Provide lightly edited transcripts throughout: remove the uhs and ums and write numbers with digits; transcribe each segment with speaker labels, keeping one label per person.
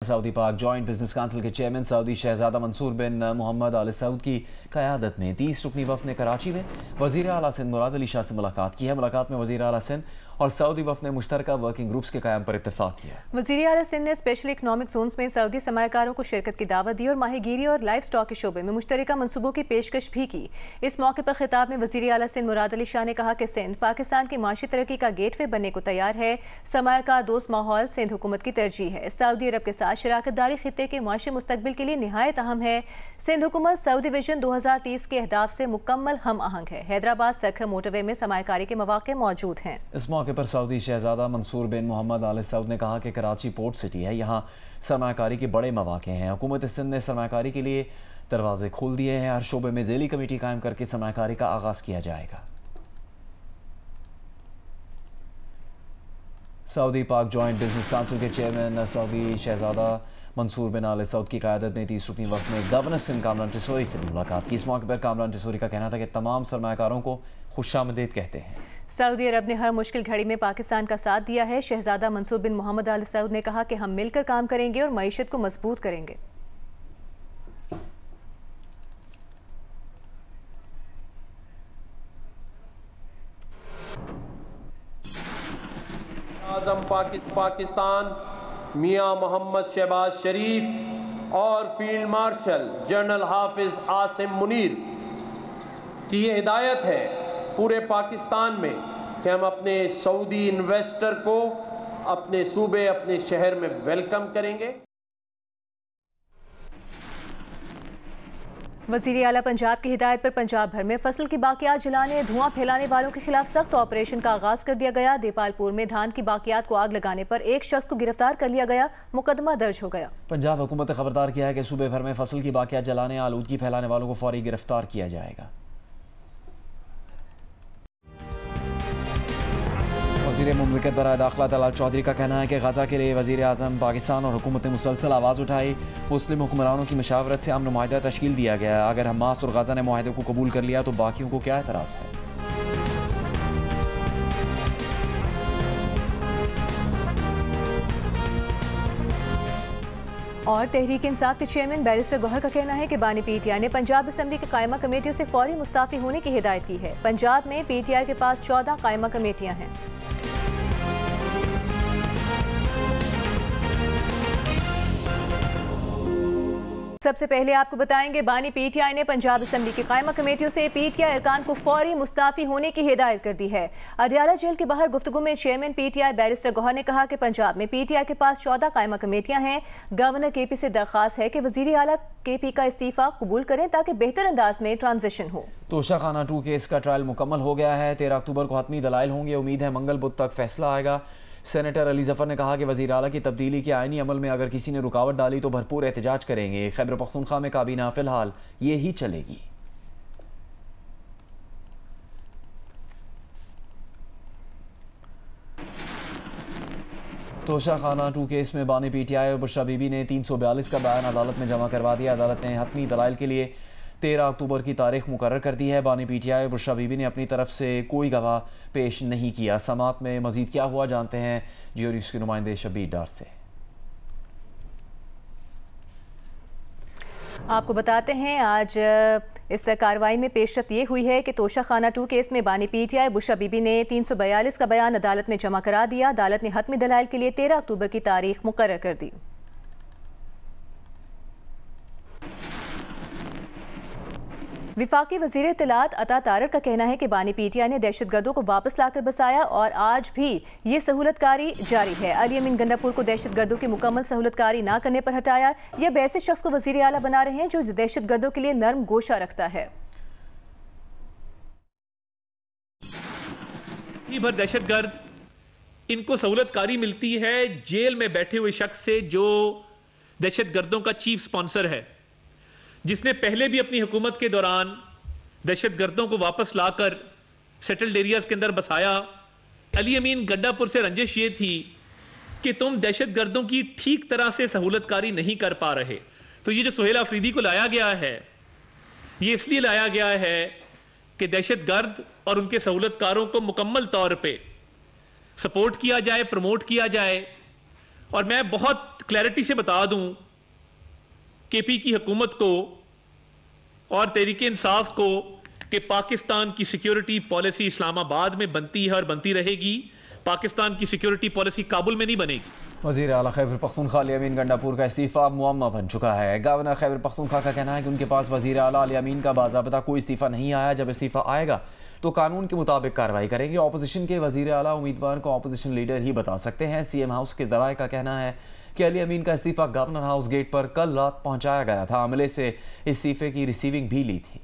Speaker 1: Saudi पाक joint business council के chairman Saudi शहजादा मंसूर बिन मोहम्मद आल सऊद की क़यादत में 30 रुकनी वफ़द ने कराची में वज़ीर आला सिंध मुराद अली शाह से मुलाकात की है। मुलाकात में वज़ीर आला सिंध और सऊदी वफ़द ने मुश्तरका वर्किंग ग्रुप्स के क़याम पर इत्तेफाक किया।
Speaker 2: वज़ीर आला सिंध ने स्पेशल इकनॉमिक जोन्स में सऊदी सरमायाकारों को शिरकत की दावत दी और माहीगीरी और लाइफ स्टॉक के शोबे में मुश्तरका मनसूबों की पेशकश भी की। इस मौके पर खिताब में वज़ीर आला सिंध मुराद अली शाह ने कहा कि सिंध पाकिस्तान की माशी तरक्की का गेटवे बनने को तैयार है। सरमायाकार दोस्त माहौल सिंध हुकूमत की तरजीह है। सऊदी अरब के साथ शराकतदारी खित्ते के माशी मुस्तकबिल के लिए निहायत अहम है। सिंध हुकूमत सऊदी विजन 2030 के अहदाफ से मुकम्मल हम आहंग है। हैदराबाद सखर मोटरवे में सरमायाकारी के मौके मौजूद हैं।
Speaker 1: इस मौके पर सऊदी शहजादा मंसूर बिन मोहम्मद आल सऊद ने कहा कि कराची पोर्ट सिटी है, यहाँ सरमायाकारी के बड़े मौके हैं। हुकूमत सिंध ने सरमायाकारी के लिए दरवाजे खोल दिए हैं। हर शोबे में ज़ेली कमेटी कायम करके सरमायाकारी का आगाज़ किया जाएगा। सऊदी पाक जॉइंट बिजनेस काउंसिल के चेयरमैन सऊदी शहजादा मंसूर बिन आल सऊद की क़यादत में 30 रुकनी वक्त में गवर्नर सिंध कामरान टिसोरी से भी मुलाकात की। इस मौके पर कामरान टिसोरी का कहना था कि तमाम सरमायाकारों को खुशामदीद कहते हैं।
Speaker 2: सऊदी अरब ने हर मुश्किल घड़ी में पाकिस्तान का साथ दिया है। शहजादा मंसूर बिन मोहम्मद आल सऊद ने कहा कि हम मिलकर काम करेंगे और मईशत को मजबूत करेंगे।
Speaker 3: आज़म पाकिस्तान मियां मोहम्मद शहबाज शरीफ और फील्ड मार्शल जनरल हाफिज आसिम मुनीर की ये हिदायत है पूरे पाकिस्तान में कि हम अपने सऊदी इन्वेस्टर को अपने सूबे अपने शहर में वेलकम करेंगे।
Speaker 2: वज़ीर आला पंजाब की हिदायत पर पंजाब भर में फसल की बाकियात जलाने धुआं फैलाने वालों के खिलाफ सख्त ऑपरेशन का आगाज कर दिया गया। देपालपुर में धान की बाकियात को आग लगाने पर एक शख्स को गिरफ्तार कर लिया गया। मुकदमा दर्ज हो गया। पंजाब
Speaker 1: हुकूमत ने खबरदार किया है कि सूबे भर में फसल की बाकियात जलाने आलूदगी फैलाने वालों को फौरी गिरफ्तार किया जाएगा। वज़ीर मुमलिकत बराए दाखिला तलाल चौधरी का कहना है कि गजा के लिए वज़ीर आज़म पाकिस्तान और हुकूमत ने मुसलसल आवाज़ उठाई। मुस्लिम हुक्मरानों की मशावरत से अमन मुआहदा तश्कील दिया गया। अगर हमास और गजा ने मुआहदे को कबूल कर लिया तो बाकियों को क्या एतराज़ है।
Speaker 2: और तहरीक इंसाफ के चेयरमैन बैरिस्टर गौहर का कहना है कि बानी पीटीआई ने पंजाब असम्बली के कायमा कमेटियों से फौरी मुस्ताफ़ी होने की हिदायत की है। पंजाब में पीटीआई के पास 14 कायमा कमेटियां हैं। सबसे पहले आपको बताएंगे बानी पीटीआई ने पंजाब असम्बली की कायमा कमेटियों से पीटीआई अरकान को फौरी मुस्ताफ़ी होने की हिदायत कर दी है। अडियाला जेल के बाहर गुफ्तगू में चेयरमैन पीटीआई बैरिस्टर गौहर ने कहा कि पंजाब में पीटीआई के पास 14 कायमा कमेटियां हैं। गवर्नर केपी से दरख्वास्त है कि वज़ीर आला केपी का इस्तीफा कबूल करें ताकि बेहतर अंदाज में ट्रांजिशन हो।
Speaker 1: तोशा खाना 2 केस का ट्रायल मुकम्मल हो गया है। 13 अक्टूबर को हतमी दलाइल होंगे। उम्मीद है मंगल बुध तक फैसला आएगा। सेनेटर अली जफर ने कहा कि वज़ीर आला की तब्दीली के आईनी अमल में अगर किसी ने रुकावट डाली तो भरपूर एहतजाज करेंगे। खैबर पख्तूनख्वा में काबीना फिलहाल ये ही चलेगी। तोशा खाना 2 केस में बानी पीटीआई और बुशरा बीबी ने 342 का बयान अदालत में जमा करवा दिया। अदालत ने हतमी दलाइल के लिए 13 अक्टूबर की तारीख मुकर्रर कर दी है। बानी पीटीआई और बुशरा बीबी ने अपनी तरफ से कोई गवाह पेश नहीं किया। समात में मजीद क्या हुआ जानते हैं जियो न्यूज़ के नुमाइंदे शबीर डार से।
Speaker 2: आपको बताते हैं आज इस कार्रवाई में पेशरफ्त ये हुई है कि तोशा खाना 2 केस में बानी पीटीआई बुशरा बीबी ने 342 का बयान अदालत में जमा करा दिया। अदालत ने हतमी दलाइल के लिए 13 अक्टूबर की तारीख मुकर्रर कर दी। विफाकी वज़ीर इत्तलात अता तारक का कहना है कि बानी पीटीआई ने दहशतगर्दों को वापस लाकर बसाया और आज भी ये सहूलतकारी जारी है। अली अमीन गंडापुर को दहशतगर्दों की मुकम्मल सहूलतकारी ना करने पर हटाया। यह ऐसे शख्स को वज़ीर आला बना रहे हैं जो दहशतगर्दों के लिए नर्म गोशा रखता है।
Speaker 4: भर दहशतगर्द इनको सहूलतकारी मिलती है जेल में बैठे हुए शख्स से जो दहशतगर्दों का चीफ स्पॉन्सर है, जिसने पहले भी अपनी हुकूमत के दौरान दहशतगर्दों को वापस लाकर सेटल्ड एरियाज के अंदर बसाया। अली अमीन गड्डापुर से रंजिश ये थी कि तुम दहशतगर्दों की ठीक तरह से सहूलतकारी नहीं कर पा रहे, तो ये जो सुहेल अफरीदी को लाया गया है ये इसलिए लाया गया है कि दहशतगर्द और उनके सहूलतकारों को मुकम्मल तौर पे सपोर्ट किया जाए, प्रमोट किया जाए और मैं बहुत क्लैरिटी से बता दूं, केपी की हुकूमत को और तहरीक इंसाफ को कि पाकिस्तान की सिक्योरिटी पॉलिसी इस्लामाबाद में बनती है और बनती रहेगी, पाकिस्तान की सिक्योरिटी पॉलिसी काबुल में नहीं बनेगी।
Speaker 1: वज़ीर आला खैबर पख्तूनख्वा अली अमीन गंडापुर का इस्तीफ़ा मुअम्मा बन चुका है। गवर्नर खैबर पख्तूनख्वा का कहना है कि उनके पास वज़ीर आला अली अमीन का बाज़ाब्ता कोई इस्तीफ़ा नहीं आया। जब इस्तीफ़ा आएगा तो कानून के मुताबिक कार्रवाई करेंगे। अपोजिशन के वज़ीर आला उम्मीदवार को अपोजिशन लीडर ही बता सकते हैं। CM हाउस के ज़राए का कहना है कि अली अमीन का इस्तीफ़ा गवर्नर हाउस गेट पर कल रात पहुँचाया गया था। अमले से इस्तीफ़े की रिसीविंग भी ली थी।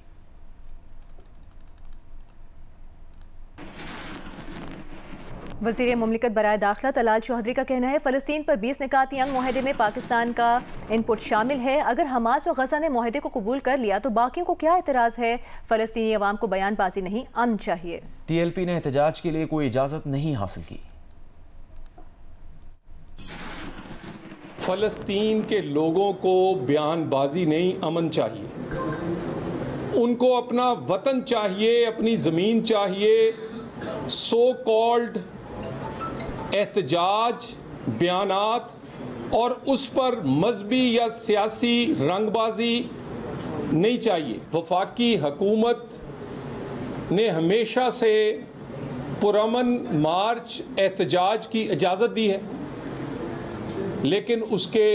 Speaker 2: वज़ीर मुमलिकत बराए दाखिला तलाल चौधरी का कहना है फ़लस्तीन पर 20 निकाती अंग मुआहदे में पाकिस्तान का इनपुट शामिल है। अगर हमास और गज़ा ने मुआहदे को कबूल कर लिया तो बाकियों को क्या एतराज़ है। फ़लस्तीनी अवाम को बयानबाजी नहीं, अमन चाहिए।
Speaker 1: TLP ने एहतजाज के लिए कोई इजाज़त नहीं हासिल की।
Speaker 5: फ़लस्तीन के लोगों को बयानबाजी नहीं, अमन चाहिए। उनको अपना वतन चाहिए, अपनी ज़मीन चाहिए। सो कॉल्ड एहतजाज, बयानात और उस पर मजहबी या सियासी रंगबाजी नहीं चाहिए। वफाकी हुकूमत ने हमेशा से पुरअमन मार्च, एहतजाज की इजाज़त दी है, लेकिन उसके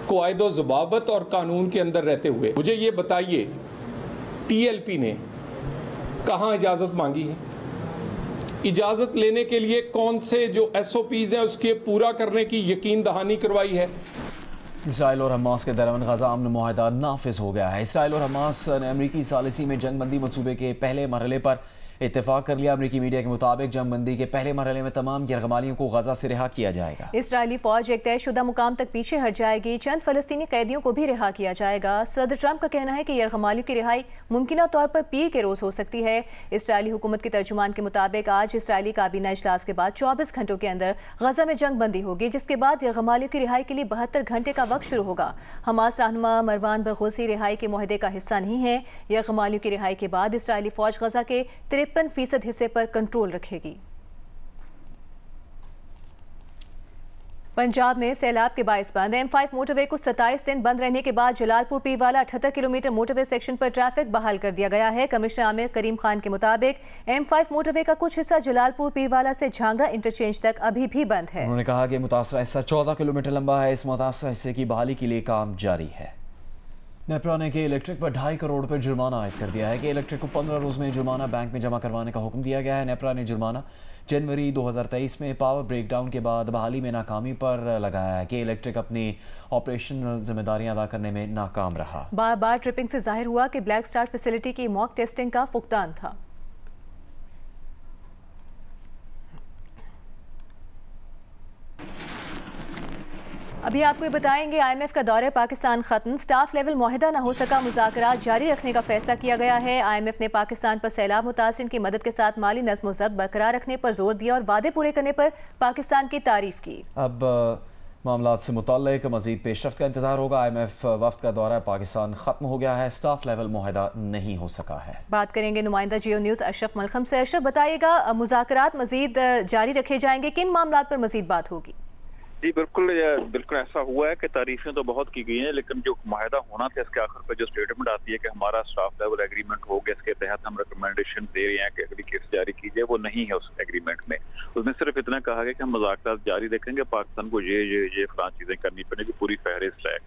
Speaker 5: क़वाइद ज़वाबित और कानून के अंदर रहते हुए। मुझे ये बताइए, TLP ने कहाँ इजाज़त मांगी है? इजाज़त लेने के लिए कौन से जो SOPs हैं उसके पूरा करने की यकीन दहानी करवाई है?
Speaker 1: इसराइल और हमास के दरमियान गज़ा अमन मुआहदा नाफिज हो गया है। इसराइल और हमास ने अमरीकी सालिसी में जंगबंदी मनसूबे के पहले मरहले पर इत्तेफाक कर लिया। अमरीकी मीडिया के मुताबिक जंगबंदी के पहले मरहले में तमाम यरगमालियों को गजा से रिहा किया जाएगा।
Speaker 2: इसराइली फौज एक तयशुदा मुकाम तक पीछे हट जाएगी। चंद फलस्तीनी कैदियों को भी रिहा किया जाएगा। सदर ट्रंप का कहना है कि यरगमालियों की रिहाई मुमकिन तौर पर पीर के रोज हो सकती है। इसराइली हुकूमत के तर्जुमान के मुताबिक आज इसराइली काबीना इजलास के बाद 24 घंटों के अंदर गजा में जंगबंदी होगी, जिसके बाद यरगमालियों की रिहाई के लिए 72 घंटे का वक्त शुरू होगा। हमास रहनुमा मरवान बरगोसी रिहाई के मुआहदे का हिस्सा नहीं है। यरगमालियों की रिहाई के बाद इसराइली फौज गजा के 53% हिस्से पर कंट्रोल रखेगी। पंजाब में सैलाब के बायस बंद M5 मोटरवे को 27 दिन बंद रहने के बाद Jalalpur Pirwala 78 kilometre motorway section पर ट्रैफिक बहाल कर दिया गया है। कमिश्नर आमिर करीम खान के मुताबिक M5 मोटरवे का कुछ हिस्सा जलालपुर पीरवाला से झांगा इंटरचेंज तक अभी भी बंद है।
Speaker 1: उन्होंने कहा कि मुतासरा हिस्सा 14 किलोमीटर लंबा है। इस मुतासरा हिस्से की बहाली के लिए काम जारी है। नेपरा ने के इलेक्ट्रिक पर 2.5 करोड़ रुपए जुर्माना आयद कर दिया है। कि इलेक्ट्रिक को 15 रोज में जुर्माना बैंक में जमा करवाने का हुक्म दिया गया है। नेपरा ने जुर्माना जनवरी 2023 में पावर ब्रेकडाउन के बाद बहाली में नाकामी पर लगाया है। कि इलेक्ट्रिक अपनी ऑपरेशनल जिम्मेदारियां अदा करने में नाकाम रहा।
Speaker 2: बार बार ट्रिपिंग से जाहिर हुआ कि ब्लैक स्टार फैसिलिटी की मॉक टेस्टिंग का फुकदान था। अभी आपको ये बताएंगे, IMF का दौरे पाकिस्तान खत्म, स्टाफ लेवल मुआहदा न हो सका, मुज़ाकरात जारी रखने का फैसला किया गया है। IMF ने पाकिस्तान पर सैलाब मुतासिरीन की मदद के साथ माली नज़्म व ज़ब्त बरकरार रखने पर जोर दिया और वादे पूरे करने पर पाकिस्तान की तारीफ की।
Speaker 1: अब मामलात से मुताल्लिक मज़ीद पेशरफ्त का इंतजार होगा। IMF वफ्द का दौरा पाकिस्तान खत्म हो गया है, स्टाफ लेवल मुआहदा नहीं हो सका है।
Speaker 2: बात करेंगे नुमाइंदा जियो न्यूज़ अशरफ मलखम से। अशरफ, बताइएगा, मुज़ाकरात मजीद जारी रखे जाएंगे, किन मामलात पर मजीद बात होगी?
Speaker 6: जी बिल्कुल ऐसा हुआ है कि तारीफें तो बहुत की गई हैं, लेकिन जो माहिदा होना था इसके आखिर पर जो स्टेटमेंट आती है कि हमारा स्टाफ लेवल एग्रीमेंट हो गया, इसके तहत हम रिकमेंडेशन दे रहे हैं कि अगली केस जारी की जाए, वो नहीं है उस एग्रीमेंट में। उसमें सिर्फ इतना कहा गया कि हम मुज़ाकरात जारी रखेंगे, पाकिस्तान को ये फलां चीज़ें करनी पड़ेगी, पूरी फहरिस्त है।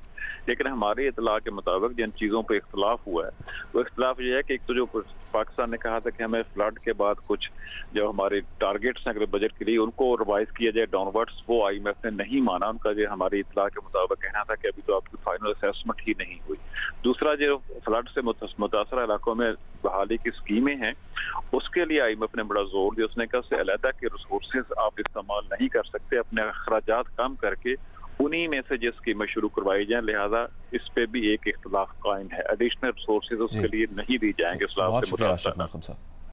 Speaker 6: लेकिन हमारे इतला के मुताबिक जिन चीज़ों पर इख्तलाफ हुआ है वो इख्तलाफ ये है कि एक तो जो पाकिस्तान ने कहा था कि हमें फ्लड के बाद कुछ जो हमारे टारगेट्स हैं अगर बजट के लिए उनको रिवाइज किया जाए डाउनवर्ड्स, वो IMF ने नहीं माना। उनका जो हमारी इतला के मुताबिक कहना था कि अभी तो आपकी फाइनल असेसमेंट ही नहीं हुई। दूसरा जो फ्लड से मुतासरा इलाकों में बहाली की स्कीमें हैं उसके लिए IMF ने बड़ा जोर दिया। उसने कहा उससे अलहदा के रिसोर्सेज आप इस्तेमाल नहीं कर सकते, अपने अखराजात कम करके उन्हीं में से जो स्कीमें शुरू करवाई जाए, लिहाजा इस पे भी एक इख्तलाफ कायम है। एडिशनल रिसोर्सेज उसके लिए नहीं दी जाएंगे।